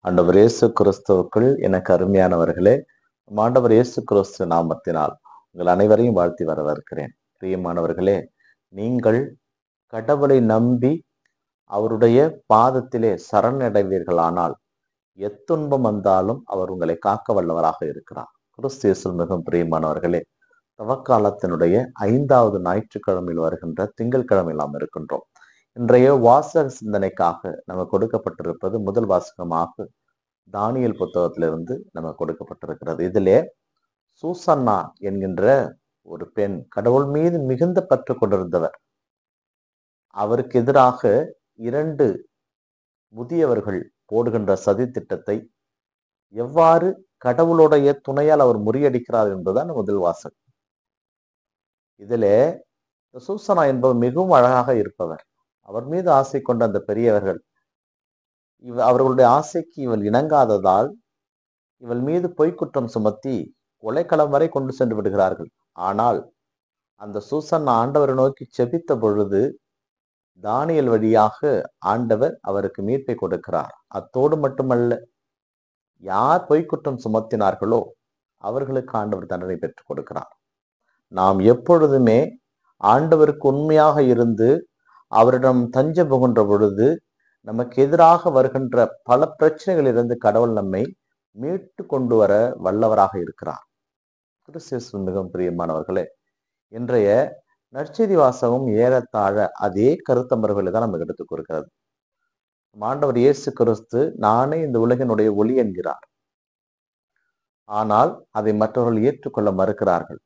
ஆண்டவர் இயேசு கிறிஸ்துவுக்குள் எனக்கு அருமையானவர்களே, ஆண்டவர் இயேசு கிறிஸ்து நாமத்தினால் உங்கள் அனைவரையும் வாழ்த்தி வரவேற்கிறேன். பிரியமானவர்களே, நீங்கள் கடவுளை நம்பி அவருடைய பாதத்திலே சரணடைவீர்களானால் எத்துன்பம் வந்தாலும் அவர் உங்களை காக்க வல்லவராக இருக்கிறார். கிறிஸ்து இயேசுவில் மிகவும் பிரியமானவர்களே, தவக்காலத்தினுடைய 5வது ஞாயிற்றுக்கிழமையில் வருகின்ற திங்கட்கிழமையில் நாம் இருக்கின்றோம். இன்றைய வாசக சிந்தனைக்காக நமக்கு கொடுக்கப்பட்டிருப்பது முதல் வாசகமாக தானியேல் புத்தகத்திலிருந்து நமக்கு கொடுக்கப்பட்டிருக்கிறது. இதிலே சூசன்னா என்கின்ற ஒரு பெண் கடவுள் மீது மிகுந்த பற்று கொண்டிருந்தவர். அவருக்கு எதிராக 2 முதியவர்கள் போடுகின்ற சதி திட்டத்தை எவ்வாறு கடவுளுடைய துணையால் அவர் முறியடிக்கிறார் என்பதுதான் முதல் வாசகம். இதிலே சூசனா என்பவர் மிகவும் அழகாக இருப்பவர். அவர் மீது ஆசை கொண்ட அந்த பெரியவர்கள் அவர்களுடைய ஆசைக்கு இவள் இணங்காததால் இவள் மீது பொய்க்குற்றம் சுமத்தி கொலைக்களம் வரை கொண்டு சென்று விடுகிறார்கள். ஆனால் அந்த சூசன்னா ஆண்டவரை நோக்கி செபித்த பொழுது தானியேல் வழியாக ஆண்டவர் அவருக்கு மீட்பை கொடுக்கிறார். அத்தோடு மட்டுமல்ல, யார் பொய்க்குற்றம் சுமத்தினார்களோ அவர்களுக்கு ஆண்டவர் தண்டனை பெற்றுக் கொடுக்கிறார். நாம் எப்பொழுதுமே ஆண்டவருக்கு உண்மையாக இருந்து அவரிடம் தஞ்சம் புகின்ற பொழுது நமக்கு எதிராக வருகின்ற பல பிரச்சனைகளிலிருந்து கடவுள் நம்மை மீட்டு கொண்டு வர வல்லவராக இருக்கிறார். கிறிஸ்து மிகவும் பிரியமானவர்களே, இன்றைய நற்செய்தி வாசகம் ஏறத்தாழ அதே கருத்தமர்களை தான் நமக்கு எடுத்துக் கொடுக்கிறது. ஆண்டவர் இயேசு கிறிஸ்து நானே இந்த உலகினுடைய ஒளி என்கிறார். ஆனால் அதை மற்றவர்கள் ஏற்றுக்கொள்ள மறுக்கிறார்கள்.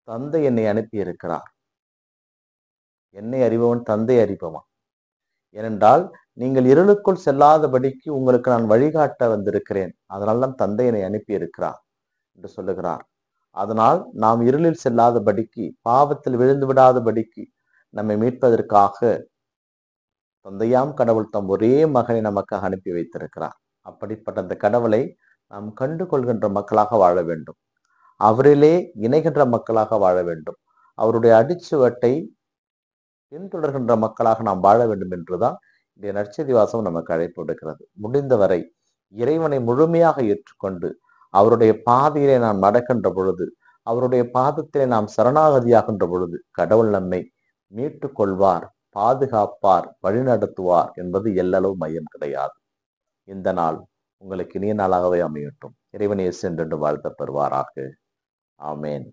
தந்தை என்னை அனுப்பி இருக்கிறார், என்னை அறிபவன் தந்தை அறிபவன். ஏனென்றால் நீங்கள் இருளுக்குள் செல்லாதபடிக்கு உங்களுக்கு நான் வழிகாட்ட வந்திருக்கிறேன், அதனால் தான் தந்தை என்னை அனுப்பி இருக்கிறார் என்று சொல்லுகிறார். அதனால் நாம் இருளில் செல்லாதபடிக்கு, பாவத்தில் விழுந்து விடாதபடிக்கு நம்மை மீட்பதற்காக தந்தையாம் கடவுள் தம் ஒரே மகனை நமக்காக அனுப்பி வைத்திருக்கிறார். அப்படிப்பட்ட அந்த கடவுளை நாம் கண்டு கொள்கின்ற மக்களாக வாழ வேண்டும். அவரிலே இணைகின்ற மக்களாக வாழ வேண்டும். அவருடைய அடிச்சுவட்டை பின்தொடர்கின்ற மக்களாக நாம் வாழ வேண்டும் என்றுதான் இந்த நற்செய்தி வாசகம் நமக்கு அழைப்பு விடுக்கிறது. முடிந்தவரை இறைவனை முழுமையாக ஏற்றுக்கொண்டு அவருடைய பாதையிலே நாம் நடக்கின்ற பொழுது, அவருடைய பாதத்திலே நாம் சரணாகதியாகின்ற பொழுது கடவுள் நம்மை மீட்டு கொள்வார், பாதுகாப்பார், வழிநடத்துவார் என்பது எல்லளவு மையம் கிடையாது. இந்த நாள் உங்களுக்கு இனிய நாளாகவே அமையட்டும். இறைவன் இயேசு என்றென்று வாழ்த்த பெறுவாராக. ஆமேன்.